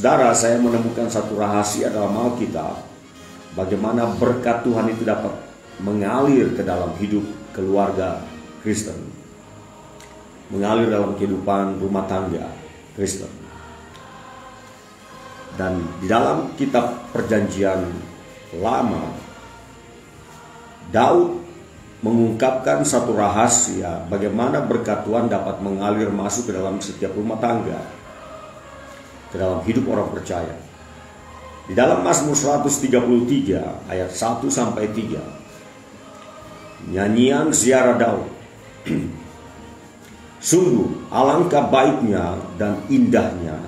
Saudara, saya menemukan satu rahasia dalam Alkitab, bagaimana berkat Tuhan itu dapat mengalir ke dalam hidup keluarga Kristen, mengalir dalam kehidupan rumah tangga Kristen. Dan di dalam kitab Perjanjian Lama, Daud mengungkapkan satu rahasia bagaimana berkat Tuhan dapat mengalir masuk ke dalam setiap rumah tangga, ke dalam hidup orang percaya. Di dalam Mazmur 133 ayat 1 sampai 3, nyanyian ziarah Daud. Sungguh alangkah baiknya dan indahnya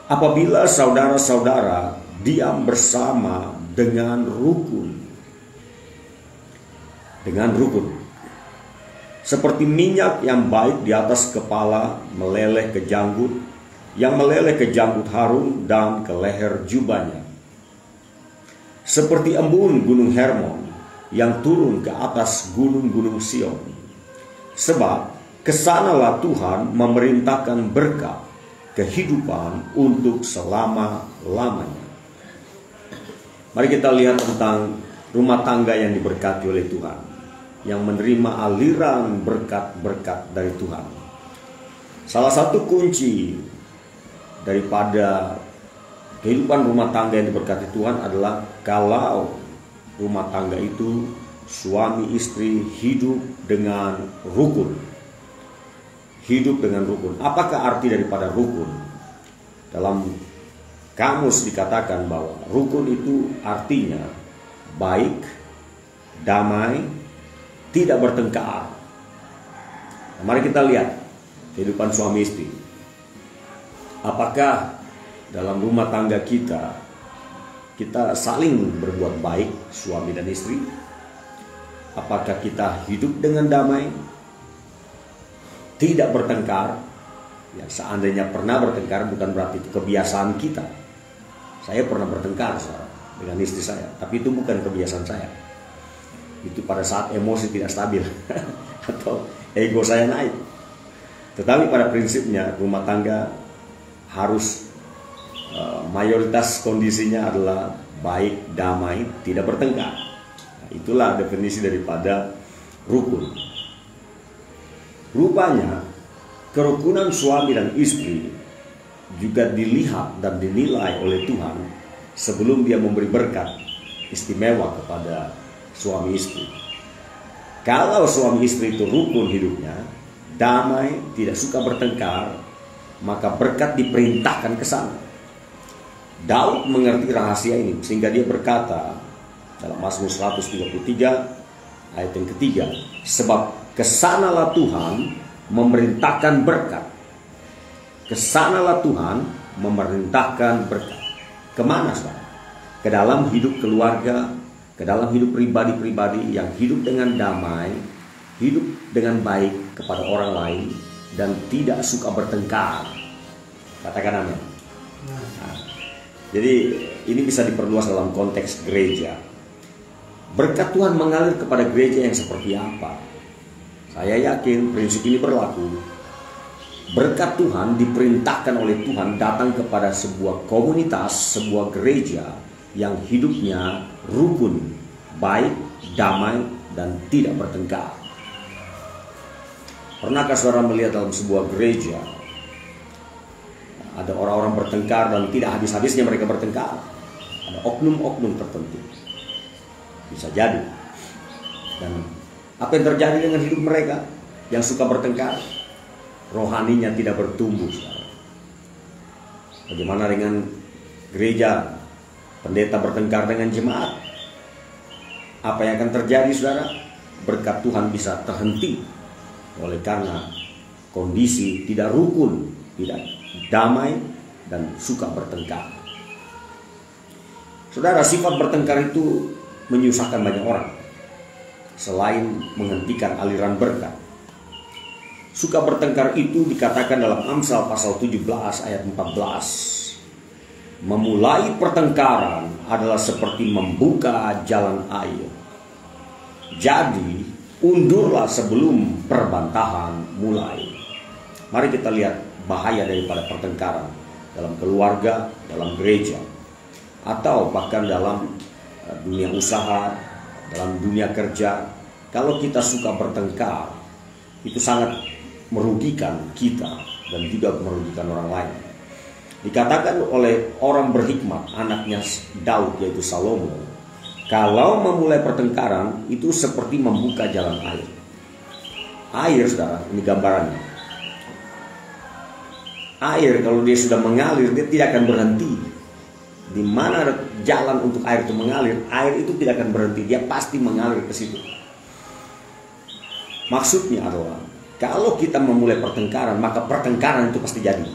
apabila saudara-saudara diam bersama dengan rukun. Dengan rukun. Seperti minyak yang baik di atas kepala meleleh ke janggut, yang meleleh ke janggut Harun dan ke leher jubahnya. Seperti embun gunung Hermon yang turun ke atas gunung-gunung Sion. Sebab kesanalah Tuhan memerintahkan berkat kehidupan untuk selama-lamanya. Mari kita lihat tentang rumah tangga yang diberkati oleh Tuhan, yang menerima aliran berkat-berkat dari Tuhan. Salah satu kunci daripada kehidupan rumah tangga yang diberkati Tuhan adalah kalau rumah tangga itu suami istri hidup dengan rukun. Hidup dengan rukun. Apakah arti daripada rukun? Dalam kamus dikatakan bahwa rukun itu artinya baik, damai, tidak bertengkar. Nah, mari kita lihat kehidupan suami istri. Apakah dalam rumah tangga kita saling berbuat baik, suami dan istri? Apakah kita hidup dengan damai, tidak bertengkar? Ya, seandainya pernah bertengkar bukan berarti itu kebiasaan kita. Saya pernah bertengkar dengan istri saya, tapi itu bukan kebiasaan saya. Itu pada saat emosi tidak stabil atau ego saya naik. Tetapi pada prinsipnya rumah tangga harus mayoritas kondisinya adalah baik, damai, tidak bertengkar. Nah, itulah definisi daripada rukun. Rupanya kerukunan suami dan istri juga dilihat dan dinilai oleh Tuhan sebelum dia memberi berkat istimewa kepada suami istri. Kalau suami istri itu rukun hidupnya, damai, tidak suka bertengkar, maka berkat diperintahkan ke sana. Daud mengerti rahasia ini sehingga dia berkata dalam Mazmur 133 ayat yang ketiga, sebab kesanalah Tuhan memerintahkan berkat. Kesanalah Tuhan memerintahkan berkat. Kemana saudara? Ke dalam hidup keluarga, ke dalam hidup pribadi-pribadi yang hidup dengan damai, hidup dengan baik kepada orang lain, dan tidak suka bertengkar. Katakan amin. Nah, jadi ini bisa diperluas dalam konteks gereja. Berkat Tuhan mengalir kepada gereja yang seperti apa? Saya yakin prinsip ini berlaku. Berkat Tuhan diperintahkan oleh Tuhan datang kepada sebuah komunitas, sebuah gereja yang hidupnya rukun, baik, damai, dan tidak bertengkar. Pernahkah saudara melihat dalam sebuah gereja ada orang-orang bertengkar dan tidak habis-habisnya mereka bertengkar? Ada oknum-oknum tertentu. Bisa jadi. Dan apa yang terjadi dengan hidup mereka yang suka bertengkar? Rohaninya tidak bertumbuh. Bagaimana dengan gereja? Pendeta bertengkar dengan jemaat. Apa yang akan terjadi saudara? Berkat Tuhan bisa terhenti oleh karena kondisi tidak rukun, tidak damai, dan suka bertengkar. Saudara, sifat bertengkar itu menyusahkan banyak orang. Selain menghentikan aliran berkat, suka bertengkar itu dikatakan dalam Amsal pasal 17 ayat 14. Memulai pertengkaran adalah seperti membuka jalan air. Jadi undurlah sebelum perbantahan mulai. Mari kita lihat bahaya daripada pertengkaran dalam keluarga, dalam gereja, atau bahkan dalam dunia usaha, dalam dunia kerja. Kalau kita suka bertengkar, itu sangat merugikan kita dan juga merugikan orang lain. Dikatakan oleh orang berhikmat, anaknya Daud yaitu Salomo, kalau memulai pertengkaran itu seperti membuka jalan air. Air, saudara, ini gambarannya. Air kalau dia sudah mengalir, dia tidak akan berhenti. Di mana ada jalan untuk air itu mengalir, air itu tidak akan berhenti, dia pasti mengalir ke situ. Maksudnya adalah, kalau kita memulai pertengkaran, maka pertengkaran itu pasti jadi.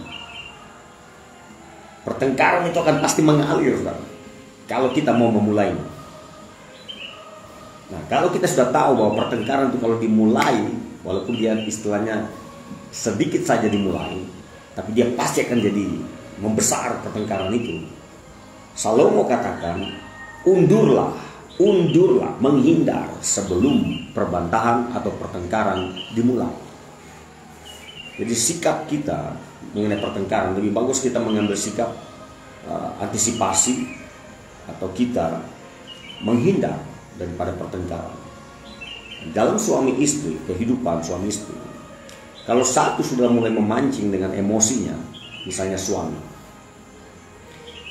Pertengkaran itu akan pasti mengalir, saudara, kalau kita mau memulainya. Nah, kalau kita sudah tahu bahwa pertengkaran itu kalau dimulai, walaupun dia istilahnya sedikit saja dimulai, tapi dia pasti akan jadi membesar pertengkaran itu. Salomo katakan, undurlah, menghindar sebelum perbantahan atau pertengkaran dimulai. Jadi sikap kita mengenai pertengkaran, lebih bagus kita mengambil sikap antisipasi atau kita menghindar daripada pertengkaran. Dalam suami istri, kehidupan suami istri, kalau satu sudah mulai memancing dengan emosinya, misalnya suami,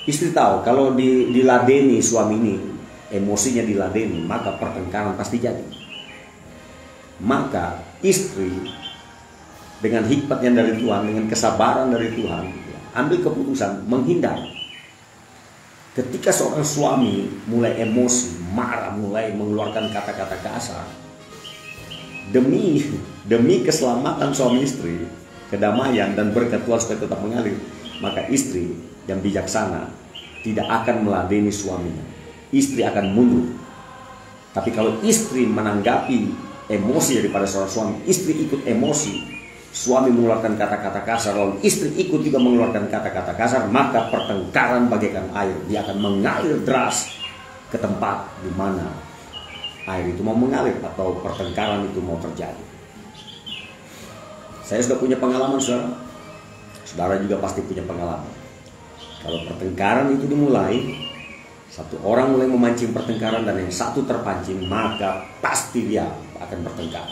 istri tahu kalau diladeni suami ini, emosinya diladeni, maka pertengkaran pasti jadi. Maka istri dengan hikmat yang dari Tuhan, dengan kesabaran dari Tuhan, ambil keputusan menghindar. Ketika seorang suami mulai emosi, marah, mulai mengeluarkan kata-kata kasar, demi keselamatan suami istri, kedamaian dan berkat Tuhan supaya tetap mengalir, maka istri yang bijaksana tidak akan meladeni suaminya. Istri akan mundur. Tapi kalau istri menanggapi emosi daripada seorang suami, istri ikut emosi, suami mengeluarkan kata-kata kasar, lalu istri ikut juga mengeluarkan kata-kata kasar, maka pertengkaran bagaikan air, dia akan mengalir deras ke tempat di mana air itu mau mengalir atau pertengkaran itu mau terjadi. Saya sudah punya pengalaman, saudara. Saudara juga pasti punya pengalaman. Kalau pertengkaran itu dimulai, satu orang mulai memancing pertengkaran dan yang satu terpancing, maka pasti dia akan bertengkar.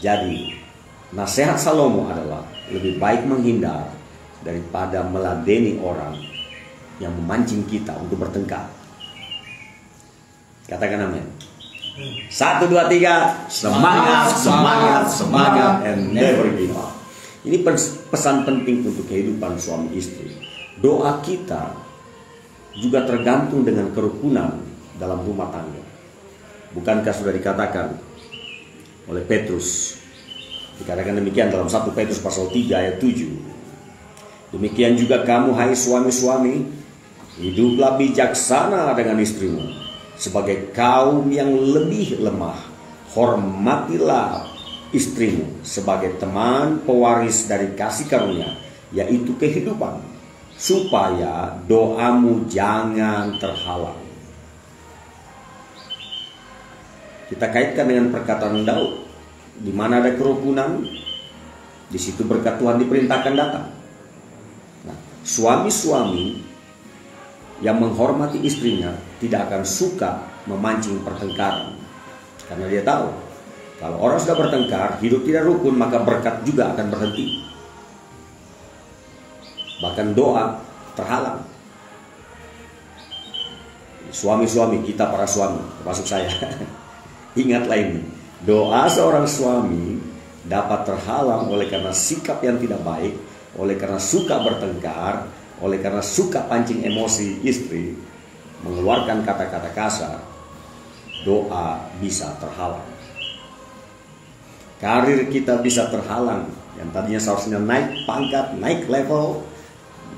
Jadi, nasihat Salomo adalah lebih baik menghindar daripada meladeni orang yang memancing kita untuk bertengkar. Katakan amin. 1, 2, 3. Semangat and never give up. Ini pesan penting untuk kehidupan suami istri. Doa kita juga tergantung dengan kerukunan dalam rumah tangga. Bukankah sudah dikatakan oleh Petrus, dikatakan demikian dalam 1 Petrus pasal 3 ayat 7. Demikian juga kamu, hai suami-suami, hiduplah bijaksana dengan istrimu sebagai kaum yang lebih lemah. Hormatilah istrimu sebagai teman pewaris dari kasih karunia, yaitu kehidupan, supaya doamu jangan terhalang. Kita kaitkan dengan perkataan Daud, di mana ada kerukunan, di situ berkat Tuhan diperintahkan datang. Nah, suami-suami yang menghormati istrinya tidak akan suka memancing pertengkaran, karena dia tahu kalau orang sudah bertengkar, hidup tidak rukun, maka berkat juga akan berhenti. Bahkan doa terhalang. Suami-suami, kita para suami, termasuk saya, ingatlah ini, doa seorang suami dapat terhalang oleh karena sikap yang tidak baik, oleh karena suka bertengkar, oleh karena suka pancing emosi istri, mengeluarkan kata-kata kasar. Doa bisa terhalang. Karir kita bisa terhalang, yang tadinya seharusnya naik pangkat, naik level,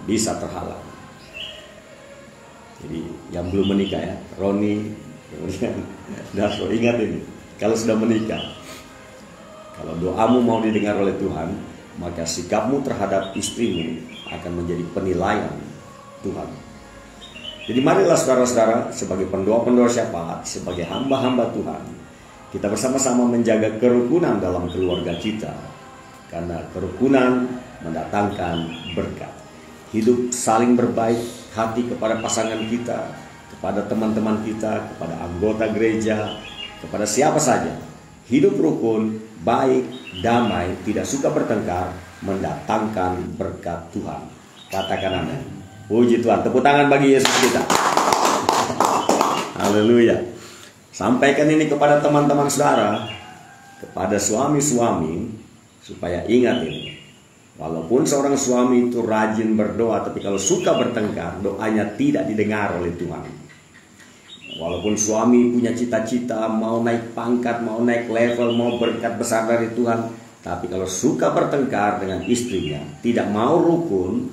bisa terhalang. Jadi yang belum menikah ya, Roni, kemudian Daso, ingat ini, kalau sudah menikah, kalau doamu mau didengar oleh Tuhan, maka sikapmu terhadap istrimu akan menjadi penilaian Tuhan. Jadi marilah saudara-saudara, sebagai pendoa-pendoa syafaat, sebagai hamba-hamba Tuhan, kita bersama-sama menjaga kerukunan dalam keluarga kita. Karena kerukunan mendatangkan berkat. Hidup saling berbaik hati kepada pasangan kita, kepada teman-teman kita, kepada anggota gereja, kepada siapa saja. Hidup rukun, baik, damai, tidak suka bertengkar, mendatangkan berkat Tuhan. Katakan amin. Puji Tuhan. Tepuk tangan bagi Yesus kita. Haleluya. Sampaikan ini kepada teman-teman saudara, kepada suami-suami, supaya ingat ini. Walaupun seorang suami itu rajin berdoa, tapi kalau suka bertengkar, doanya tidak didengar oleh Tuhan. Walaupun suami punya cita-cita, mau naik pangkat, mau naik level, mau berkat besar dari Tuhan, tapi kalau suka bertengkar dengan istrinya, tidak mau rukun,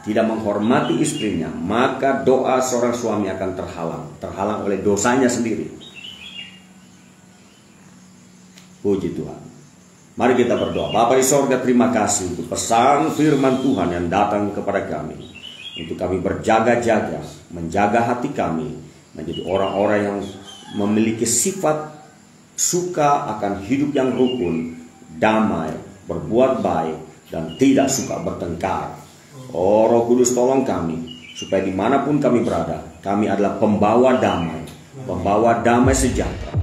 tidak menghormati istrinya, maka doa seorang suami akan terhalang oleh dosanya sendiri. Puji Tuhan. Mari kita berdoa. Bapa di sorga, terima kasih untuk pesan firman Tuhan yang datang kepada kami, untuk kami berjaga-jaga, menjaga hati kami menjadi orang-orang yang memiliki sifat suka akan hidup yang rukun, damai, berbuat baik, dan tidak suka bertengkar. Oh Roh Kudus, tolong kami supaya dimanapun kami berada, kami adalah pembawa damai sejahtera.